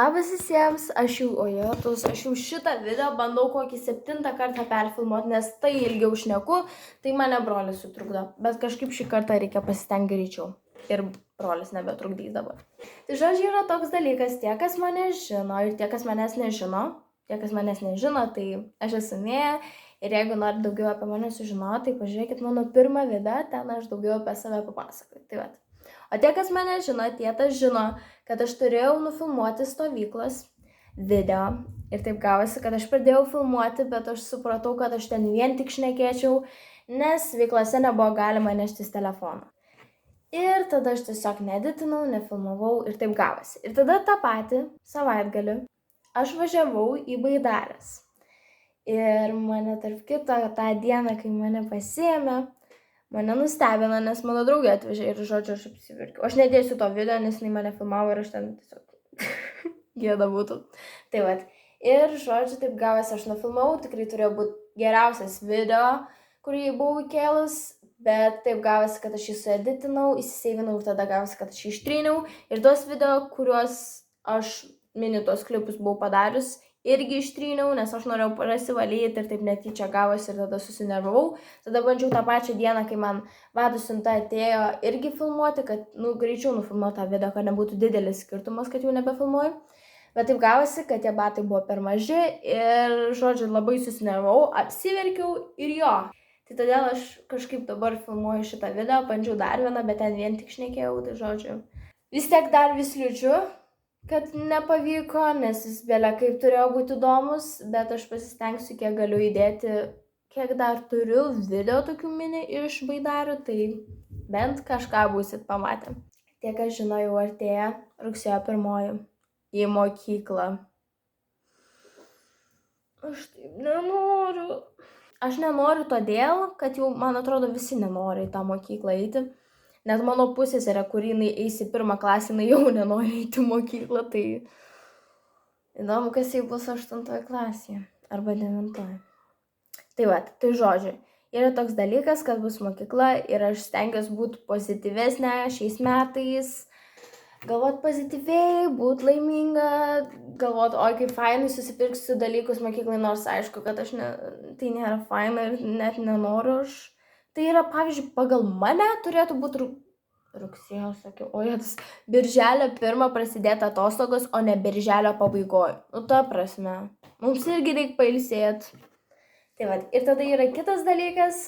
Labas visiems, aš jau šitą video bandau kokį 7 kartą perfilmuoti, nes tai ilgiau šneku, tai mane brolis sutrukdo. Bet kažkaip šį kartą reikia pasistengti greičiau. Ir brolis nebetrukdys dabar. Tai žodžiu yra toks dalykas, tie, kas mane žino ir tie, kas manęs nežino. Tie, kas manęs nežino, tai aš esu Nėja. Ir jeigu nori daugiau apie mane sužinoti, tai pažiūrėkit mano pirmą video, ten aš daugiau apie save papasakoju. Tai vat. O tie, kas mane žino, tie tas žino, kad aš turėjau nufilmuoti stovyklos video. Ir taip gavosi, kad aš pradėjau filmuoti, bet aš supratau, kad aš ten vien tik šnekėčiau, nes veiklose nebuvo galima neštis telefoną. Ir tada aš tiesiog neditinau, nefilmavau ir taip gavosi. Ir tada tą patį savaitgalį aš važiavau į Baidares. Ir mane tarp kito tą dieną, kai mane pasiėmė, mane nustebino, nes mano draugė atvežė ir žodžiu aš apsiverkiau. Aš nedėsiu to video, nes jinai mane filmavo ir aš ten tiesiog gėda būtų. Tai vat. Ir žodžiu taip gavosi, aš nufilmavau, tikrai turėjo būti geriausias video, kurį buvau įkėlus, bet taip gavosi, kad aš jį sueditinau, įsiseivinau ir tada gavosi, kad aš jį ištryniau. Ir tos video, kuriuos aš mini tos klipus buvau padarius, irgi ištryniau, nes aš norėjau prasivalyti ir taip netyčia gavosi ir tada susinervavau. Tada bandžiau tą pačią dieną, kai man vadų siunta atėjo, irgi filmuoti, kad greičiau nufilmuoti tą video, kad nebūtų didelis skirtumas, kad jau nebefilmuoju. Bet taip gavosi, kad tie batai buvo per maži ir, žodžiu, labai susinervavau, apsiverkiau ir jo. Tai todėl aš kažkaip dabar filmuoju šitą video, bandžiau dar vieną, bet ten vien tik šnekėjau, tai žodžiu. Vis tiek dar vis liūdžiu, kad nepavyko, nes jis belia kaip turėjo būti įdomus, bet aš pasistengsiu, kiek galiu įdėti, kiek dar turiu video tokių mini iš Baidarių, tai bent kažką būsit pamatę. Tie, kas žino, jau artėja rugsėjo 1 į mokyklą. Aš taip nenoriu. Aš nenoriu todėl, kad jau, man atrodo, visi nenori į tą mokyklą eiti. Net mano pusseserė, kuri eis į 1 klasę, jau nenori eiti į mokyklą, tai įdomu, kas jau bus 8 klasėje arba 9. Tai va, tai žodžiu, yra toks dalykas, kad bus mokykla ir aš stengiuosi būti pozityvesnė šiais metais, galvot pozityviai, būti laiminga, galvot, oi kaip fainai susipirksiu dalykus mokyklai, nors aišku, kad tai nėra faina ir net nenoriu aš. Tai yra, pavyzdžiui, pagal mane turėtų būti rugsėjo, sakiau, birželio 1 prasidėti atostogos, o ne birželio pabaigoje. Ta prasme, mums irgi reikia pailsėti. Tai va, ir tada yra kitas dalykas,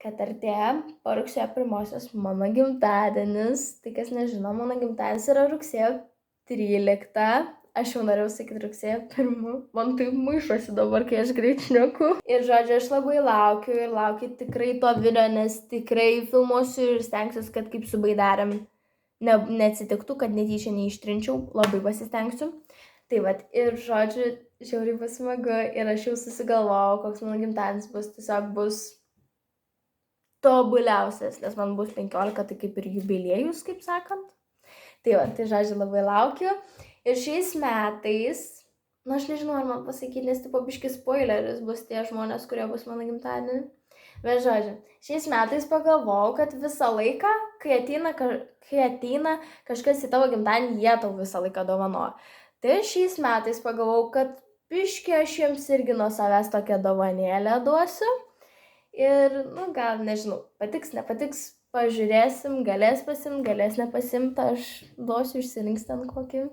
kad artėja po rugsėjo 1 mano gimtadienis. Tai kas nežino, mano gimtadienis yra rugsėjo 13. Aš jau norėjau sakyti rugsėjo 1. Man taip maišosi dabar, kai aš greit šneku. Ir žodžiu, aš labai laukiu tikrai to video, nes tikrai filmuosiu ir stengsiuosi, kad kaip su Baidarėm neatsitiktų, kad netyčia neištrinčiau, labai pasistengsiu. Tai vat, ir žodžiu, žiauriai bus smagu ir aš jau susigalvojau, koks mano gimtadienis bus, tiesiog bus tobuliausias, nes man bus 15, tai kaip ir jubiliejus, kaip sakant. Tai va, tai žodžiu, labai laukiu. Ir šiais metais, aš nežinau, ar man pasakyti, nes tipo biškis spoileris bus tie žmonės, kurie bus mano gimtadienį. Bet žodžiu, šiais metais pagalvojau, kad visą laiką, kai ateina kažkas į tavo gimtadienį, jie tau visą laiką dovanoja. Tai šiais metais pagalvojau, kad biškį aš jiems irgi nuo savęs tokią dovanėlę duosiu. Ir, gal, nežinau, patiks, nepatiks, pažiūrėsim, galės pasimt, galės nepasimt, aš duosiu, išsirinks ten kokį.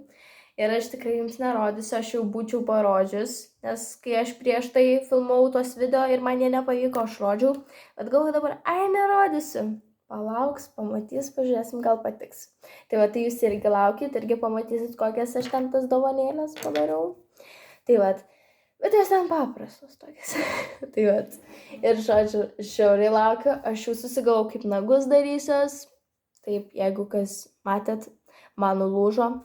Ir aš tikrai jums nerodysiu, aš jau būčiau parodžius, nes kai aš prieš tai filmavau tos video ir man jie nepavyko, aš rodžiau, bet galvoju dabar, nerodysiu. Palauks, pamatys, pažiūrėsim, gal patiks. Tai va, tai jūs irgi laukit, irgi pamatysit, kokias aš ten tas dovanėlės padariau. Tai va, bet jos ten paprastos tokias. Tai va, ir žodžiu, žiauriai laukiu, aš jau susigalvojau, kaip nagus darysiuos. Taip, jeigu kas matėt, man nulūžo.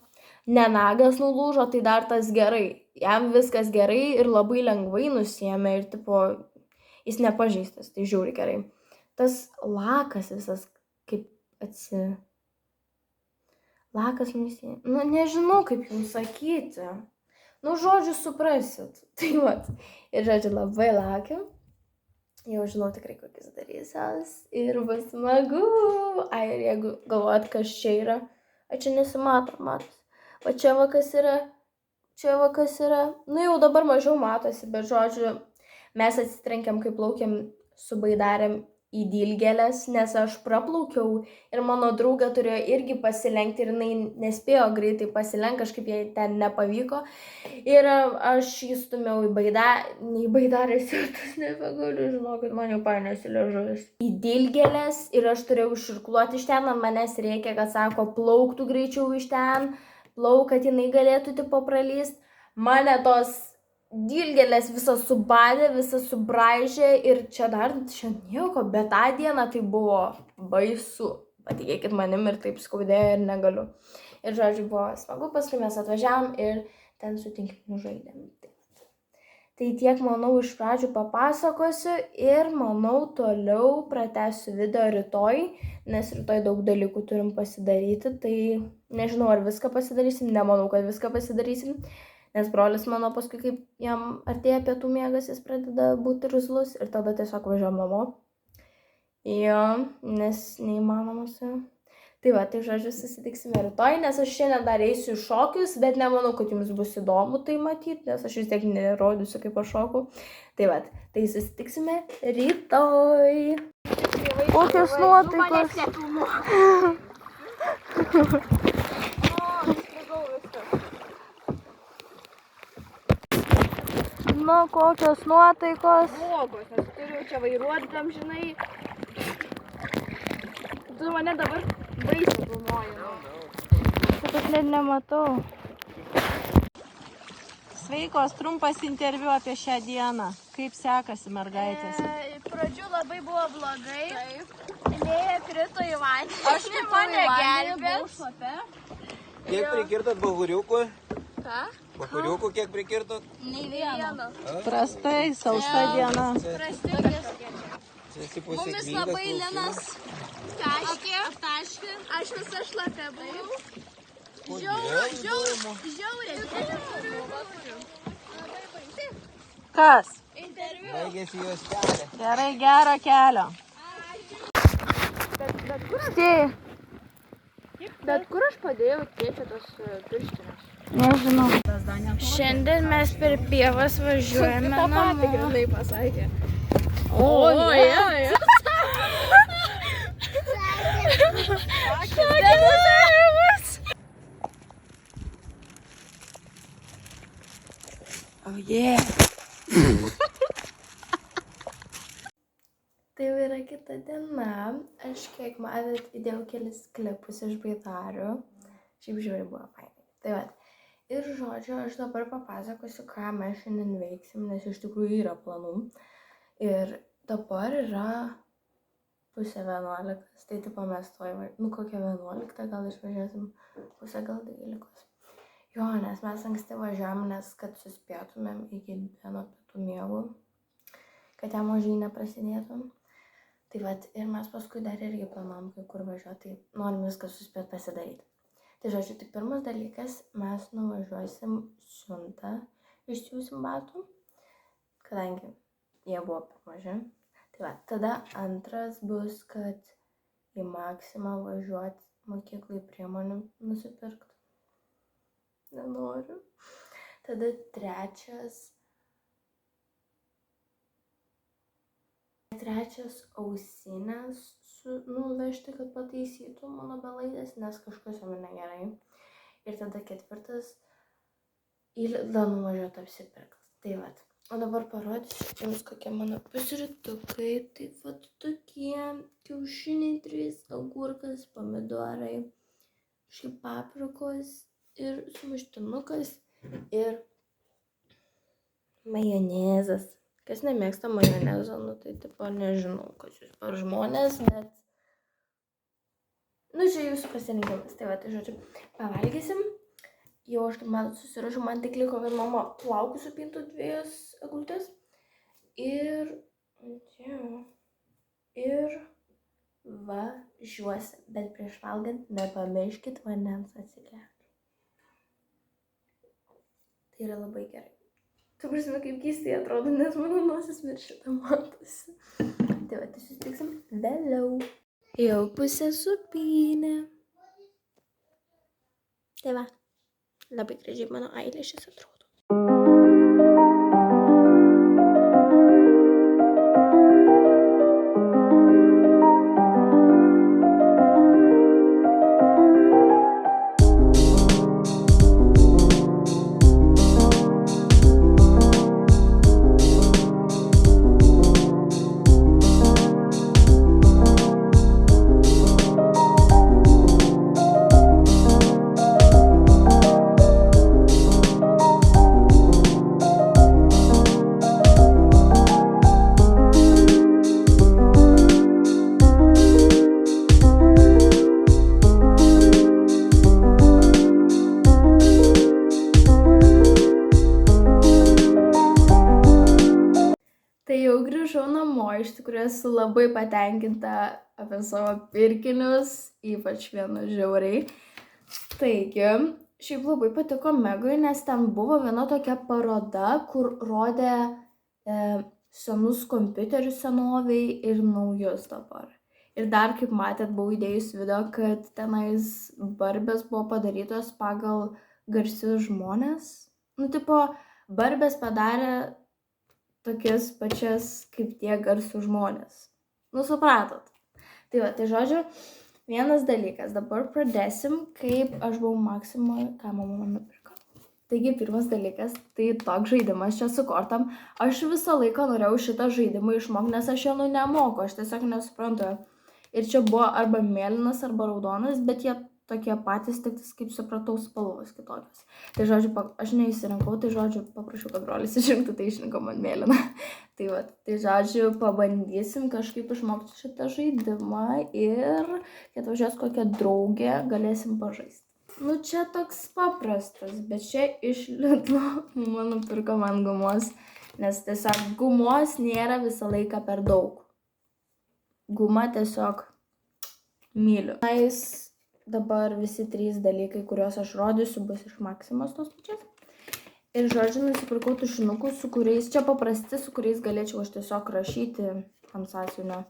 Ne nagas nulūžo, tai dar tas gerai. Jam viskas gerai ir labai lengvai nusiėmė ir tipo, jis nepažeistas, tai žiauriai gerai. Tas lakas visas kaip lakas nusiėmė. Nežinau, kaip jums sakyti. Žodžiu, suprasit. Tai vat. Ir žodžiu, labai laukiu. Jau žinau tikrai, kokius darysiuos. Ir bus smagu. Ir jeigu galvojat, kas čia yra. Čia nesimato, matos. O čia va kas yra čia va kas yra. Nu jau dabar mažiau matosi, bet žodžiu, mes atsitrenkėm, kai plaukėm su baidarėm į Dilgėles, nes aš praplaukiau ir mano draugė turėjo irgi pasilenkti ir jinai nespėjo greitai pasilenkti, kažkaip jai ten nepavyko. Ir aš jį stumiau į baidarės ir tas nebegaliu, žinokit, man jau painėsi liežuvis. Į Dilgėles ir aš turėjau iširkluoti iš ten, ant manęs reikia, kad sako, plauktų greičiau iš ten, plauk, kad jinai galėtų tipo pralyst. Mane tos Dilgėlės visas subadė, visas subraižė ir čia dar nieko, bet tą dieną tai buvo baisu. Patikėkit manim ir taip skaudėjo ir negaliu. Ir žodžiu, buvo smagu, paskui mes atvažiavom ir ten su tinkliu žaidėm. Tai tiek, manau, iš pradžių papasakosiu ir, manau, toliau pratęsiu video rytoj, nes rytoj daug dalykų turim pasidaryti. Tai nežinau, ar viską pasidarysim, nemanau, kad viską pasidarysim. Nes brolis mano paskui, kaip jam artėja pietų miegas, jis pradeda būti irzlus ir tada tiesiog važiuojam namo. Jo, nes neįmanomas. Tai va, tai žodžiu, susitiksime rytoj, nes aš šiandien dar eisiu šokius, bet nemanau, kad jums bus įdomu tai matyti, nes aš vis tiek nerodysiu, kaip aš šoku. Tai va, tai susitiksime rytoj. Kokios nuotaikos? Nu, kokios nuotaikos? Blogos, nes turiu čia vairuoti tam, žinai. Tu mane dabar baisiai filmuoji. Taip aš net nematau. Sveikos, trumpas interviu apie šią dieną. Kaip sekasi mergaitės? Pradžių labai buvo blogai. Lėja krito į vandenį. Aš mane gelbės. Kiek prikirtot bahuriukų? Ką? Bahuriukų kiek prikirtot? Nei vieno. Prastai, sausa diena. Mumis labai Linas aptaškė. Aš visą šlapę buvau. Žiauriai. Kas? Baigėsi jos kelią. Gerai, gero kelio. Bet kur aš padėjau tėčio tos pirštinės? Nežinau. Šiandien mes per pievas važiuojame namo. Tikrai pasakė. O, jo. Oh yeah. Tai jau yra kita diena. Aš kiek matėt, įdėjau kelis klipus iš baidarių. Šiaip žiūri buvo fainai. Tai va. Ir žodžiu, aš dabar papasakosiu, ką mes šiandien veiksim, nes iš tikrųjų yra planų. Ir dabar yra 10:30. Tai tipo mes kokią 11 gal išvažiuosim, pusę gal 12. Jo, nes mes anksti važiavam, nes kad suspėtumėm iki vieno pietų miegų, kad jam mažai neprasidėtum. Tai vat, ir mes paskui dar irgi planuojam kai kur važiuoti, tai norim viską suspėt pasidaryti. Tai žodžiu, tik pirmas dalykas, mes nuvažiuosim siuntą, išsiųsim batų, kadangi jie buvo per maži. Tai va, tada antras bus, kad į Maksimą važiuoti mokyklai priemonių nusipirkti. Nenoriu. Tada trečias ausinės nuvežti, kad pataisytų mano belaidės, nes kažkas jam negerai. Ir tada ketvirtas į Lidlą nuvažiuoti apsipirkti. Tai vat. O dabar parodysiu jums, kokie mano pusrytukai. Tai vat tokie kiaušiniai 3, agurkas, pomidorai, šiaip paprikos ir sumuštinukas ir majonezas. Kas nemėgsta majonezo, nu tai tipo nežinau, kas jūs per žmonės, bet nu čia jūsų pasirinkimas. Tai va, tai žodžiu, pavalgysim. Jau aš kaip man susirašau, man tik liko, kad mama plaukus supintų 2 eglutės. Ir važiuosim. Bet prieš valgant nepamirškit vandens atsigerti. Tai yra labai gerai. Tu prasme, kaip keistai atrodo, nes mano nosis virš šitą matosi. Tai va, tai susitiksim vėliau. Jau pusę supynė. Tai va, Labai gražiai mano eilėšis atrodo. Tai jau grįžau namo, iš tikrųjų esu labai patenkinta apie savo pirkinius, ypač vienu žiauriai. Taigi, šiaip labai patiko Megui, nes ten buvo viena tokia paroda, kur rodė senus kompiuterius senoviai ir naujus dabar. Ir dar, kaip matėt, buvau įdėjus video, kad tenais barbės buvo padarytos pagal garsius žmonės. Nu, tipo, barbės padarė tokias pačias kaip tie garsų žmonės. Nu, supratot. Tai va, tai žodžiu, vienas dalykas. Dabar pradėsim, kaip aš buvau Maksimoje, ką mama nupirko. Taigi, pirmas dalykas, tai toks žaidimas čia su kortom. Aš visą laiką norėjau šitą žaidimą išmokti, nes aš jo nemoku, aš tiesiog nesuprantu. Ir čia buvo arba mėlynas, arba raudonas, bet jie tokie patys, tik kaip supratau, spalvos kitokios. Tai žodžiu, aš neįsirinkau, tai žodžiu, paprašiau, kad brolis išrinktų, tai išrinkau man mėlyną. Tai va, tai žodžiu, pabandysim kažkaip išmokti šitą žaidimą ir kai atvažiuos kokią draugę, galėsim pažaisti. Nu, čia toks paprastas, bet čia iš Lidlo mama nupirko man gumos, nes tiesiog gumos nėra visą laiką per daug. Guma tiesiog myliu. Dabar visi 3 dalykai, kuriuos aš rodysiu, bus iš Maksimos tos pačias. Ir žodžiu, nusipirkau tušinukus, su kuriais, čia paprasti, su kuriais galėčiau aš tiesiog rašyti ant sąsiuvinio.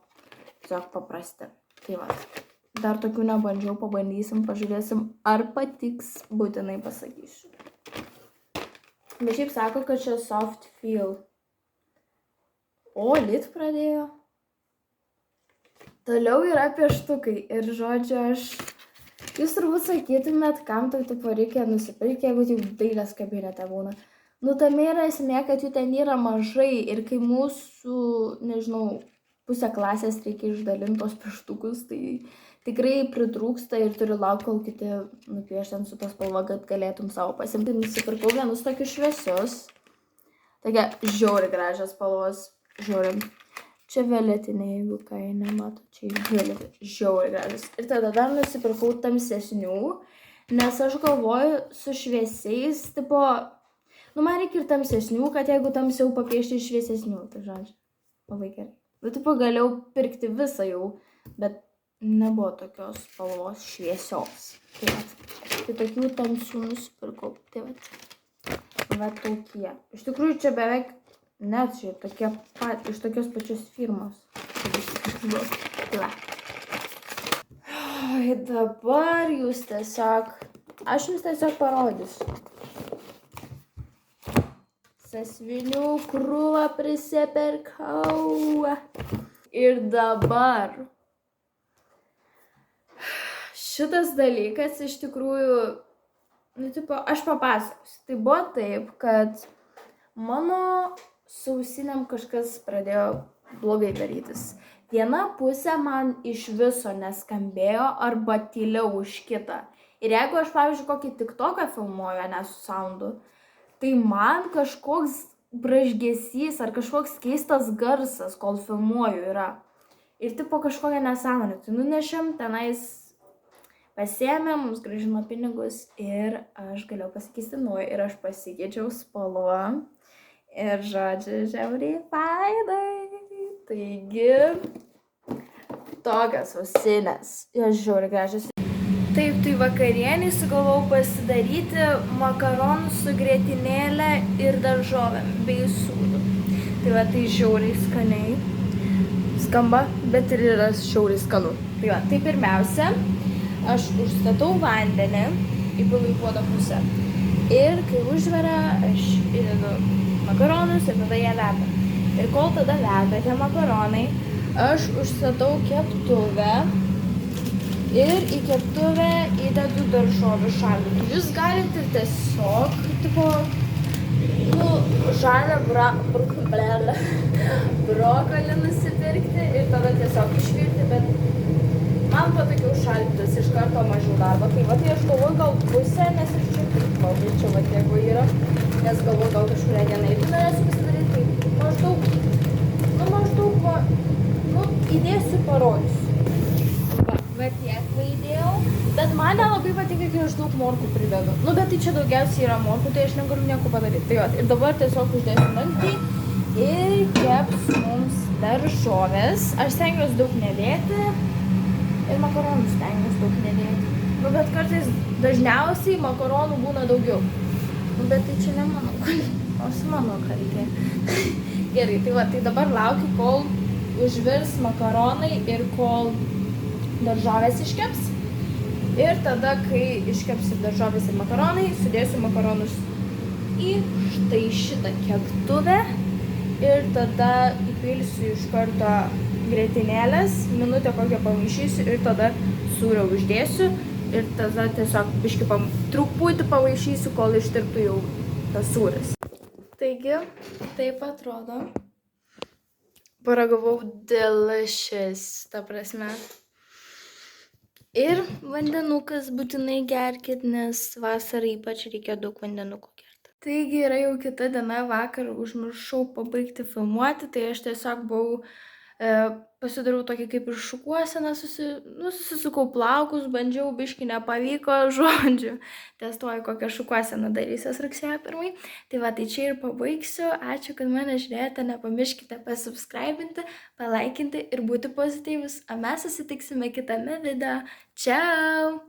Tiesiog paprasti. Tai va. Dar tokių nebandžiau, pabandysim, pažiūrėsim, ar patiks, būtinai pasakysiu. Bet šiaip sako, kad čia soft feel. O, lit pradėjo. Toliau yra pieštukai ir žodžiu, jūs turbūt sakytumėt, kam tau tipo reikia nusipirkti, jeigu tik dailės kabinete būna. Nu, tame yra esmė, kad jų ten yra mažai ir kai mūsų, nežinau, pusę klasės reikia išdalinti tos pieštukus, tai tikrai pritrūksta ir turi laukti, kol kiti nupiešti su tos spalva, kad galėtum savo pasimti. Nusipirkau vienus tokius šviesius. Tokia žiauri gražios spalvos, žiauri. Čia violetinė, jeigu ką jie nemato, čia violetinė, žiauri gražios. Ir tada dar nusipirkau tamsesnių, nes aš galvoju su šviesiais, tipo, nu man reikia ir tamsesnių, kad jeigu tamsiau papiešti ir šviesesnių, tai žodžiu, labai gerai. Nu, tipo, galėjau pirkti visą jau, bet nebuvo tokios spalvos šviesios. Tai va, tai tokių tamsių nusipirkau, tai va, va tokie. Iš tikrųjų, čia beveik net šiaip tokie pat, iš tokios pačios firmos. Tai va. Oi, dabar jūs tiesiog, aš jums tiesiog parodysiu. Sąsiuvinių krūvą prisipirkau. Ir dabar šitas dalykas iš tikrųjų, nu, tipo, aš papasakosiu. Tai buvo taip, kad mano sausinėm kažkas pradėjo blogai darytis. Viena pusė man iš viso neskambėjo arba tyliau už kitą. Ir jeigu aš, pavyzdžiui, kokį TikToką filmuoju, ne su soundu, tai man kažkoks brašgesys ar kažkoks keistas garsas, kol filmuoju, yra. Ir tipo kažkokia nesąmonė. Tai nunešėm tenais, pasiėmėm, mums grąžino pinigus ir aš galėjau pasikeisti naują ir aš pasikeičiau spalvą. Ir žodžiu, žiauriai fainai. Taigi, tokios ausinės. Jos žiauriai gražios. Taip, tai vakarienį sugalvojau pasidaryti makaronų su grietinėle ir daržovėm bei sūriu. Tai va, tai žiauriai skaniai skamba, bet ir yra žiauriai skanu. Tai va, tai pirmiausia, aš užstatau vandenį į pilu į puodo pusę. Ir kai užveria, aš įdedu makaronus ir tada jie veda. Ir kol tada veda tie makaronai, aš užstatau keptuvę ir į keptuvę įdedu daržovių šaldytų. Jūs galite tiesiog, tipo, žalią brokolį nusipirkti ir tada tiesiog išvirti, bet man patogiau šaldytas, iš karto mažiau darbo. Tai va, tai aš galvoju gal pusę, nes iš čia taip valgyčiau, va, jeigu yra, nes galvoju gal kažkuria diena ir norėsiu pasidaryti, tai maždaug, įdėsiu, parodysiu. Va tiek va įdėjau, bet man nelabai patinka, kai aš daug morkų pridedu. Bet tai čia daugiausiai yra morkų, tai aš negaliu nieko padaryti. Tai jo, ir dabar tiesiog uždėsiu dantį ir keps mums daržovės. Aš stengiuosi daug nedėti ir makaronų stengiuosi daug nedėti. Bet kartais dažniausiai makaronų būna daugiau. Bet tai čia ne mano kaltė, o su mano kaltė. Gerai, tai va, tai dabar laukiu, kol užvirs makaronai ir kol daržovės iškeps. Ir tada, kai iškeps ir daržovės ir makaronai, sudėsiu makaronus į štai šitą keptuvę. Ir tada įpilsiu iš karto grietinėlės, minutę kokią pamaišysiu ir tada sūrio uždėsiu. Ir tada tiesiog biškį truputį pamaišysiu, kol ištirptų jau tas sūris. Taigi, taip atrodo. Paragavau delicious, ta prasme. Ir vandenukas būtinai gerkit, nes vasarą ypač reikia daug vandenuko gerti. Taigi yra jau kita diena, vakar užmiršau pabaigti filmuoti, tai aš tiesiog buvau, pasidariau tokį kaip ir šukuoseną, susisukau plaukus, bandžiau, biškį nepavyko, žodžiu. Testuoju, kokią šukuoseną darysiuos rugsėjo 1. Tai va, tai čia ir pabaigsiu. Ačiū, kad mane žiūrėjote, nepamirškite pasubscribinti, palaikinti ir būti pozityvus. O mes susitiksime kitame video. Ciao!